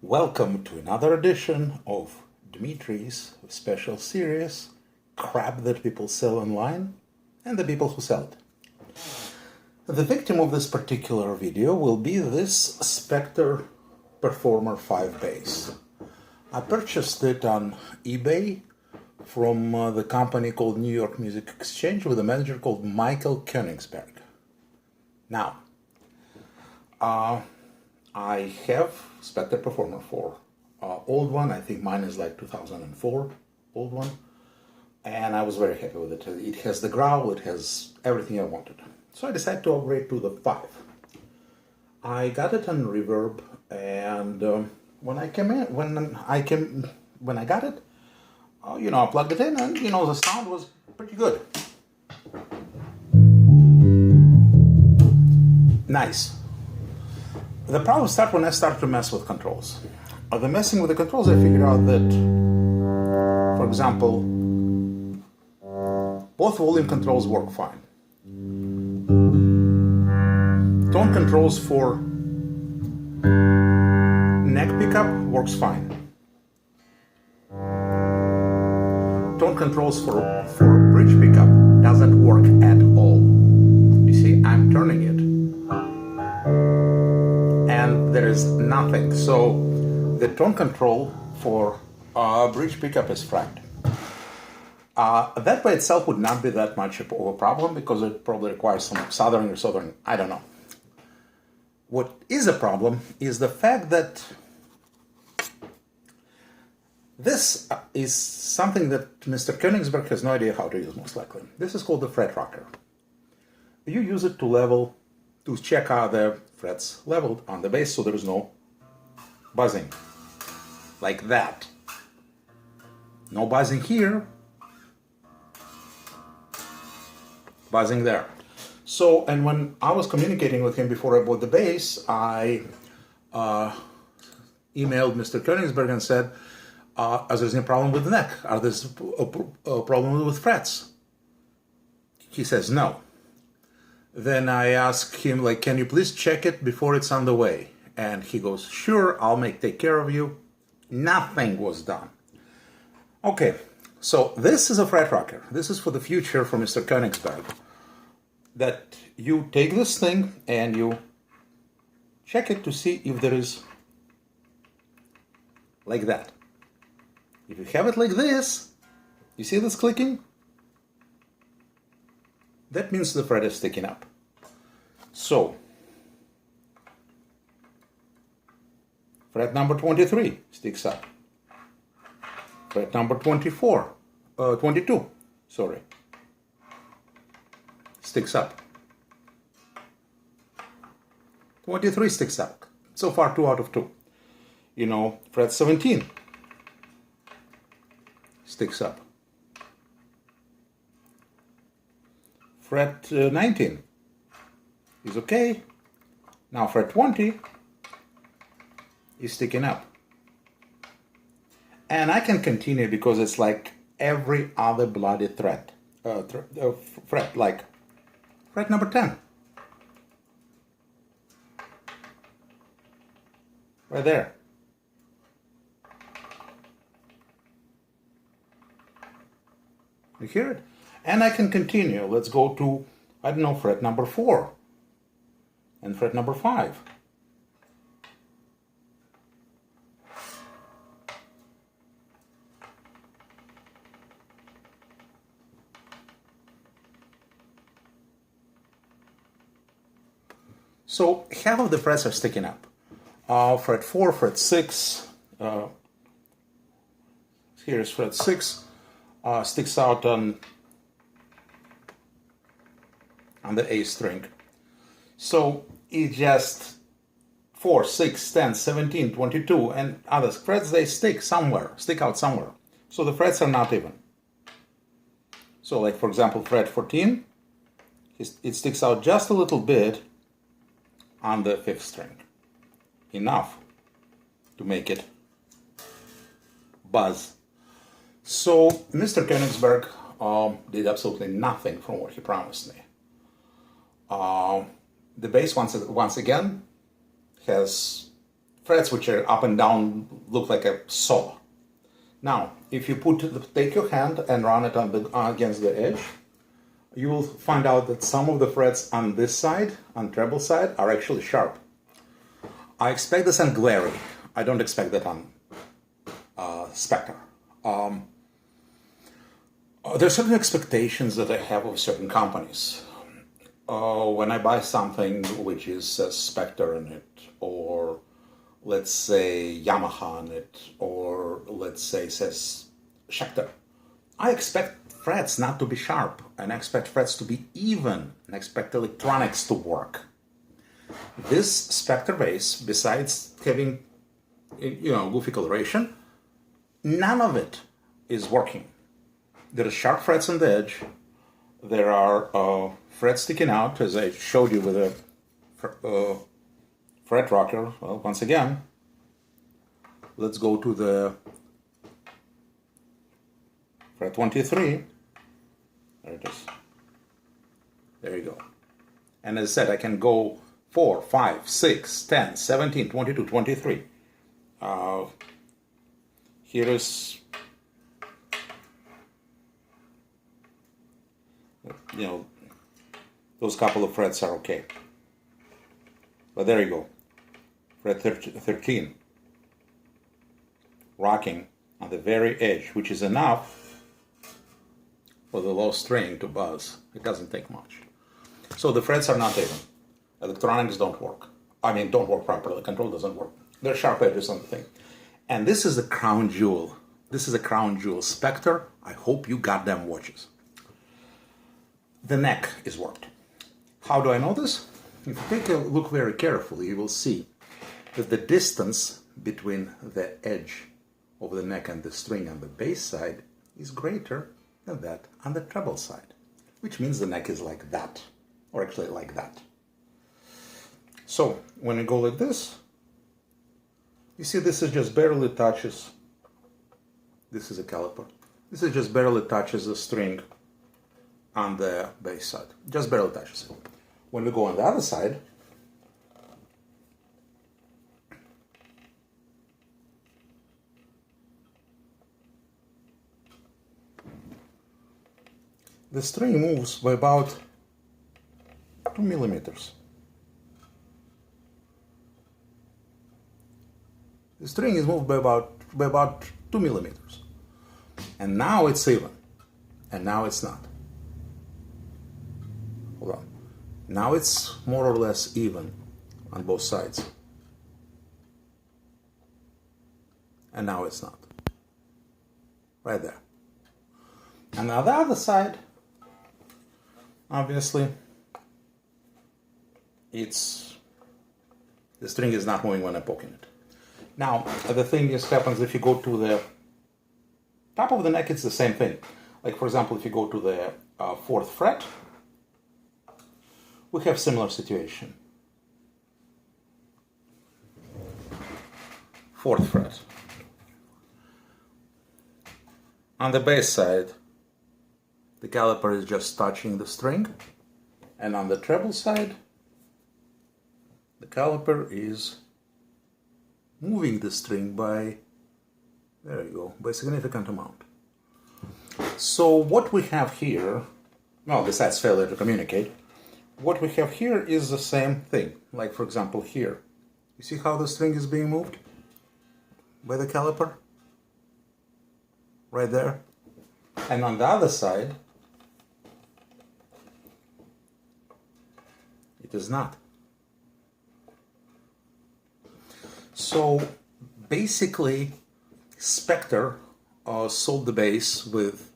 Welcome to another edition of Dmitri's special series, Crap That People Sell Online and the People Who Sell It. The victim of this particular video will be this Spector Performer 5 bass. I purchased it on eBay from the company called New York Music Exchange with a manager called Michael Koeningsberg. Now, I have Spector Performer 4, old one. I think mine is like 2004, old one, and I was very happy with it. It has the growl, it has everything I wanted. So I decided to upgrade to the 5. I got it on Reverb, and when I got it, I plugged it in, and the sound was pretty good. Nice. The problem starts when I start to mess with controls. The messing with the controls, I figured out that, for example, both volume controls work fine. Tone controls for neck pickup works fine. Tone controls for bridge pickup doesn't work at all. You see, I'm turning it, and there is nothing. So the tone control for bridge pickup is fracked. That by itself would not be that much of a problem because it probably requires some soldering, I don't know. What is a problem is the fact that this is something that Mr. Koeningsberg has no idea how to use, most likely. This is called the fret rocker. You use it to check how the frets leveled on the bass so there is no buzzing. Like that. No buzzing here. Buzzing there. So, and when I was communicating with him before I bought the bass, I emailed Mr. Koeningsberg and said, is there any problem with the neck? Are there a problem with frets? He says no. Then I ask him, can you please check it before it's on the way? And he goes, sure, I'll take care of you. Nothing was done. Okay, so this is a fret rocker. This is for the future for Mr. Koeningsberg. That you take this thing and you check it to see if there is like that. If you have it like this, you see this clicking? That means the fret is sticking up. So, fret number 23 sticks up. Fret number 22, sticks up. 23 sticks up. So far, 2 out of 2. Fret 17 sticks up. Fret 19 is okay. Now fret 20 is sticking up. And I can continue because it's like every other bloody fret, like fret number 10. Right there. You hear it? And I can continue. Let's go to, fret number 4 and fret number 5. So half of the frets are sticking up. Fret 4, fret 6, here's fret 6, sticks out on the A string. So it's just 4, 6, 10, 17, 22, and other frets, they stick out somewhere. So the frets are not even. So like, for example, fret 14, it sticks out just a little bit on the 5th string. Enough to make it buzz. So Mr. Koeningsberg did absolutely nothing from what he promised me. The bass once again has frets which are up and down look like a saw. Now, if you take your hand and run it against the edge, you will find out that some of the frets on this side, on treble side, are actually sharp. I expect this on Glary. I don't expect that on Spector. There are certain expectations that I have of certain companies. When I buy something which says Spector in it, or let's say Yamaha on it, or let's say says Schecter, I expect frets not to be sharp, and I expect frets to be even, and I expect electronics to work. This Spector bass, besides having, goofy coloration, none of it is working. There are sharp frets on the edge. There are frets sticking out, as I showed you with a fret rocker. Well, once again, let's go to the fret 23. There it is. There you go. And as I said, I can go 4, 5, 6, 10, 17, 22, 23. Here is, those couple of frets are okay. But there you go. Fret 13. Rocking on the very edge, which is enough for the low string to buzz. It doesn't take much. So the frets are not even. Electronics don't work. Don't work properly. Control doesn't work. There are sharp edges on the thing. And this is a crown jewel. This is a crown jewel. Spector, I hope you goddamn watches. The neck is warped. How do I know this? If you take a look very carefully, you will see that the distance between the edge of the neck and the string on the bass side is greater than that on the treble side, which means the neck is like that, or actually like that. So when I go like this, you see this is just barely touches, this is a caliper, this is just barely touches the string on the bass side, just barely touches it. When we go on the other side, the string moves by about 2 millimeters. The string is moved by about 2 millimeters. And now it's even. And now it's not. Hold on. Now it's more or less even on both sides. And now it's not. Right there. And on the other side, obviously, the string is not moving when I'm poking it. Now, the thing is, happens if you go to the top of the neck, it's the same thing. Like, for example, if you go to the 4th fret, we have similar situation. 4th fret. On the bass side, the caliper is just touching the string, and on the treble side, the caliper is moving the string by, there you go, by a significant amount. So what we have here, well, besides failure to communicate, what we have here is the same thing. Like, for example, here. You see how the string is being moved by the caliper? Right there. And on the other side, it is not. So basically, Spector sold the bass with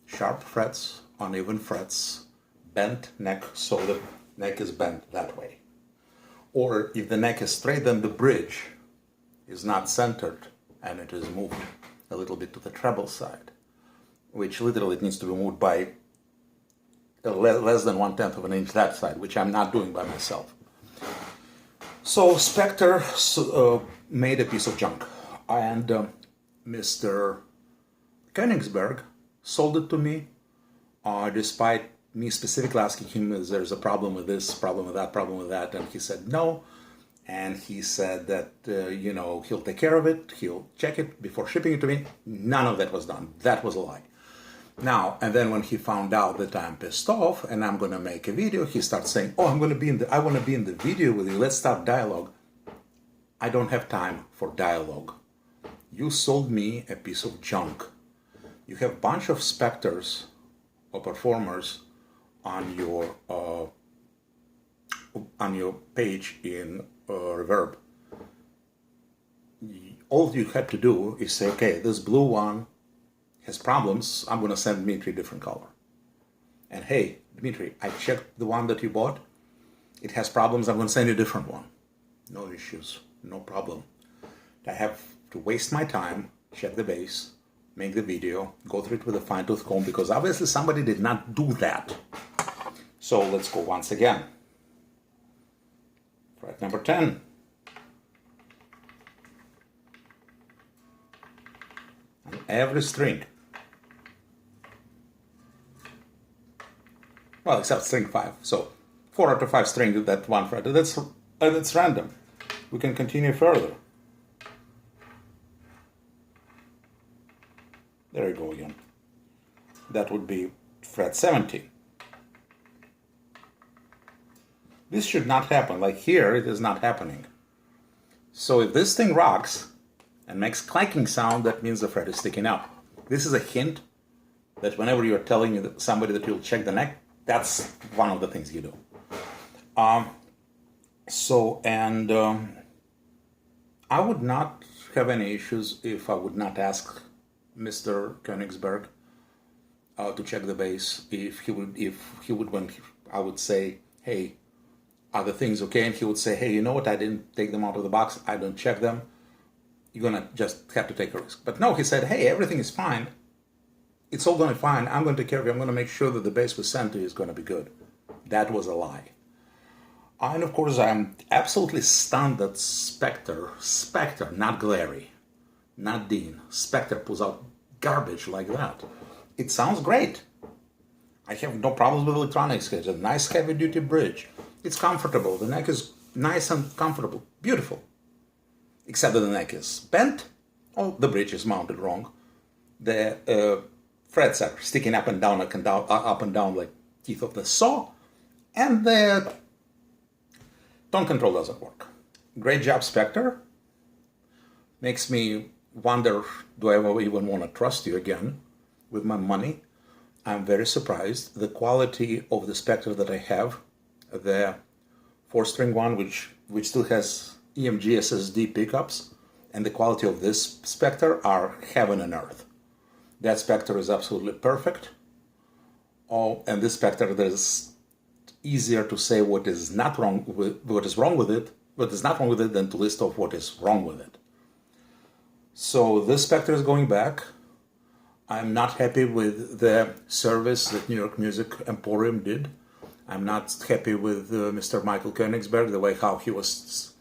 sharp frets, uneven frets, bent neck, so the neck is bent that way. Or if the neck is straight, then the bridge is not centered and it is moved a little bit to the treble side, which literally it needs to be moved by less than 1/10 of an inch that side, which I'm not doing by myself. So Spector made a piece of junk, and Mr. Koeningsberg sold it to me, despite me specifically asking him if there's a problem with this, problem with that, and he said no, and he said that, you know, he'll take care of it, he'll check it before shipping it to me. None of that was done. That was a lie. Now, and then when he found out that I'm pissed off and I'm going to make a video, he starts saying, oh, I want to be in the video with you. Let's start dialogue. I don't have time for dialogue. You sold me a piece of junk. You have a bunch of Spectors or Performers on your page in Reverb. All you had to do is say, okay, this blue one has problems. I'm going to send Dmitry a different color. And hey, Dmitry, I checked the one that you bought. It has problems. I'm going to send you a different one. No issues. No problem. I have to waste my time, check the bass, make the video, go through it with a fine-tooth comb, because obviously somebody did not do that. So let's go once again. Fret number 10. On every string. Well, except string 5. So 4 out of 5 strings, that one fret. That's random. We can continue further. There you go again. That would be fret 70. This should not happen. Like here, it is not happening. So if this thing rocks and makes clanking sound, that means the fret is sticking up. This is a hint that whenever you're telling somebody that you'll check the neck, that's one of the things you do. I would not have any issues if I would not ask Mr. Koeningsberg to check the bass. If he would, when I would say, hey, are the things okay? And he would say, hey, you know what? I didn't take them out of the box. I don't check them. You're gonna just have to take a risk. But no, he said, hey, everything is fine. It's all gonna be fine. I'm gonna take care of you. I'm gonna make sure that the bass we sent to you is gonna be good. That was a lie. And of course, I'm absolutely stunned that Spector, not Glary, not Dean, Spector pulls out garbage like that. It sounds great. I have no problems with electronics. It's a nice heavy-duty bridge. It's comfortable. The neck is nice and comfortable. Beautiful. Except that the neck is bent. Oh, the bridge is mounted wrong. The frets are sticking up and down like teeth of the saw. And the tone control doesn't work. Great job, Spector. Makes me wonder, do I even want to trust you again with my money? I'm very surprised. The quality of the Spector that I have, the 4-string one, which still has EMG SSD pickups, and the quality of this Spector are heaven and earth. That Spector is absolutely perfect. Oh, and this Spector, there's easier to say what is not wrong with what is wrong with it, than to list off what is wrong with it. So this Spector is going back. I'm not happy with the service that New York Music Emporium did. I'm not happy with Mr. Michael Koeningsberg, the way how he was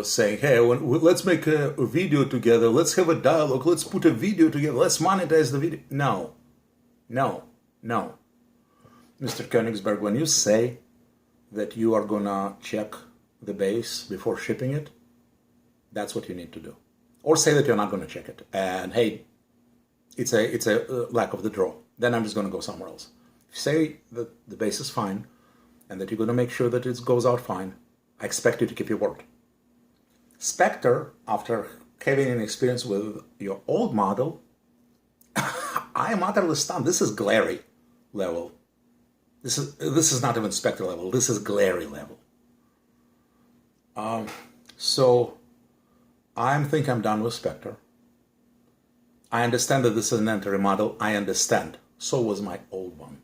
saying, hey, let's make a video together, let's have a dialogue, let's put a video together, let's monetize the video. No. Mr. Koeningsberg, when you say that you are gonna check the bass before shipping it, that's what you need to do. Or say that you're not gonna check it, and hey, it's a lack of the draw. Then I'm just gonna go somewhere else. If you say that the bass is fine, and that you're gonna make sure that it goes out fine, I expect you to keep your word. Spector, after having an experience with your old model, I am utterly stunned. This is Glary level. This is not even Spector level. This is Glary level. So I think I'm done with Spector. I understand that this is an entry model. I understand. So was my old one,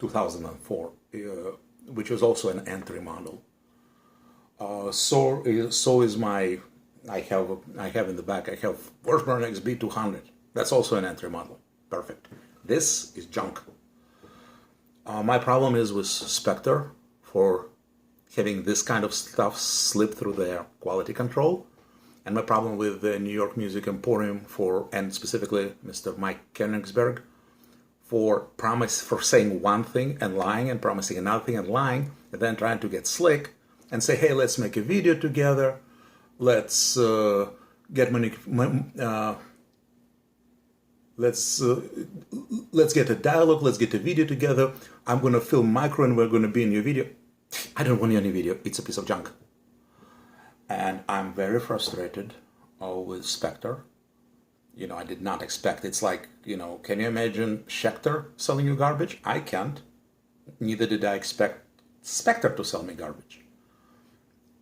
2004, which was also an entry model. So is my. I have in the back. I have Washburn XB200. That's also an entry model. Perfect. This is junk. My problem is with Spector for having this kind of stuff slip through their quality control, and my problem with the New York Music Emporium and specifically Mr. Mike Koeningsberg for saying one thing and lying, and promising another thing and lying, and then trying to get slick and say, hey, let's make a video together. Let's get let's get a dialogue. Let's get a video together. I'm going to film micro and we're going to be in your video. I don't want you in your video. It's a piece of junk. And I'm very frustrated with Spector. You know, I did not expect. It's like, you know, can you imagine Schecter selling you garbage? I can't. Neither did I expect Spector to sell me garbage.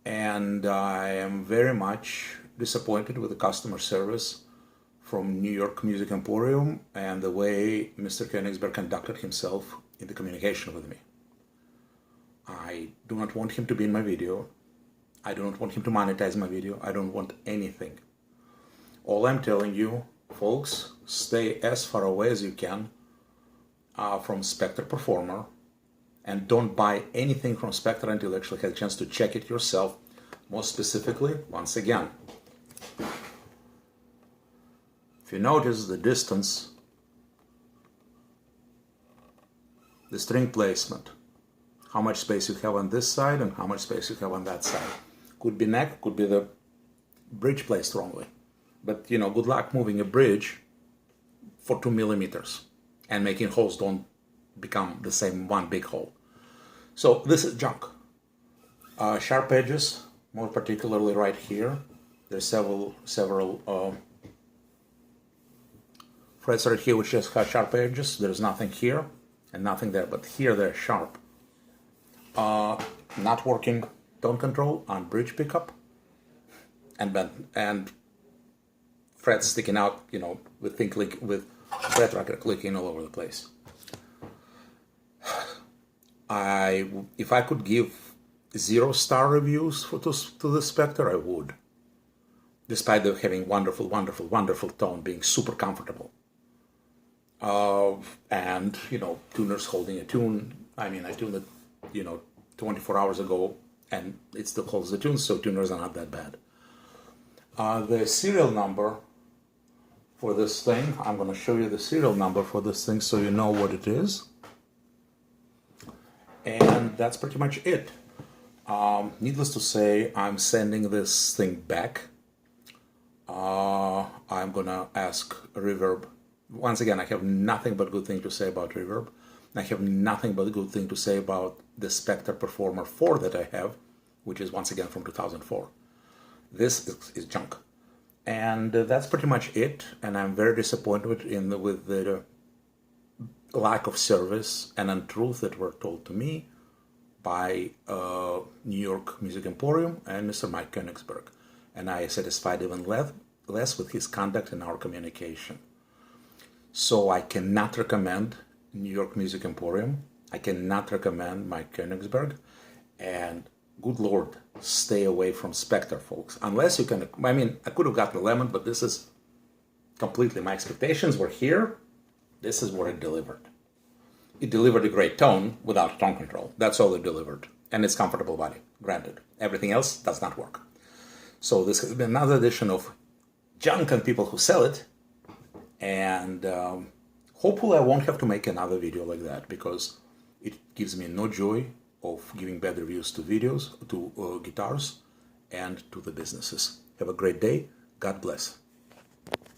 And I am very much disappointed with the customer service from New York Music Emporium and the way Mr. Koeningsberg conducted himself in the communication with me. I do not want him to be in my video. I do not want him to monetize my video. I don't want anything. All I'm telling you, folks, stay as far away as you can from Spector Performer, and don't buy anything from Spector until you actually have a chance to check it yourself. Most specifically, once again, if you notice the distance, the string placement, how much space you have on this side and how much space you have on that side. Could be neck, could be the bridge placed wrongly. But, you know, good luck moving a bridge for 2 millimeters and making holes don't become the same one big hole. So this is junk. Sharp edges, more particularly right here. There's several frets right here which just have sharp edges. There's nothing here and nothing there, but here they're sharp. Not working tone control on bridge pickup, and frets sticking out, you know, with fret tracker clicking all over the place. If I could give 0-star reviews to the Spector, I would. Despite them having wonderful, wonderful, wonderful tone, being super comfortable. And, you know, tuners holding a tune. I mean, I tuned it, you know, 24 hours ago, and it still holds the tune, so tuners are not that bad. The serial number for this thing, I'm going to show you the serial number for this thing so you know what it is. And that's pretty much it. Needless to say, I'm sending this thing back. I'm going to ask Reverb. Once again, I have nothing but good thing to say about Reverb. I have nothing but good thing to say about the Spector Performer 4 that I have, which is once again from 2004. This is junk. And that's pretty much it. And I'm very disappointed with the lack of service and untruth that were told to me by New York Music Emporium and Mr. Mike Koeningsberg. And I am satisfied even less with his conduct in our communication. So I cannot recommend New York Music Emporium. I cannot recommend Mike Koeningsberg. And good Lord, stay away from Spector, folks. Unless you can, I mean, I could have got the lemon, but this is completely, my expectations were here. This is what it delivered. It delivered a great tone without tone control. That's all it delivered. And it's comfortable body, granted. Everything else does not work. So this has been another edition of junk and people who sell it. And hopefully I won't have to make another video like that, because it gives me no joy of giving bad reviews to videos, to guitars, and to the businesses. Have a great day. God bless.